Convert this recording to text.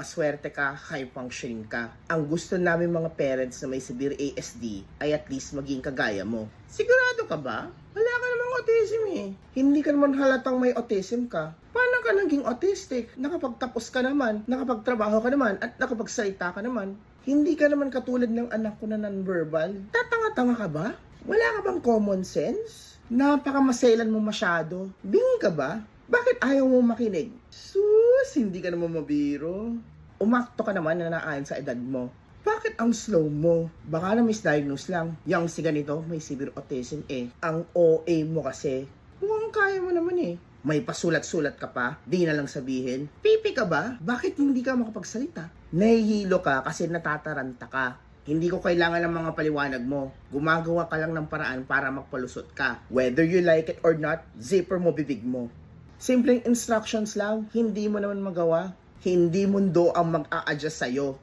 maswerte ka, high functioning ka. Ang gusto namin mga parents na may severe ASD ay at least maging kagaya mo. Sigurado ka ba? Wala ka namang autism eh. Hindi ka naman halatang may autism ka. Paano ka naging autistic? Nakapagtapos ka naman, nakapagtrabaho ka naman, at nakapagsalita ka naman. Hindi ka naman katulad ng anak ko na non-verbal. Tatanga-tanga ka ba? Wala ka bang common sense? Napakamaselan mo masyado. Bingi ka ba? Bakit ayaw mo makinig? Sus, hindi ka naman mabiro. Umakto ka naman na naayon sa edad mo. Bakit ang slow mo? Baka na misdiagnose lang. Yang si ganito, may severe autism eh. Ang OA mo kasi. Mukhang kaya mo naman eh. May pasulat-sulat ka pa, di na lang sabihin. Pipi ka ba? Bakit hindi ka makapagsalita? Nahihilo ka kasi natataranta ka. Hindi ko kailangan ng mga paliwanag mo. Gumagawa ka lang ng paraan para magpalusot ka. Whether you like it or not, zipper mo bibig mo. Simpleng instructions lang, hindi mo naman magawa. Hindi mundo ang mag-a-adjust sa'yo.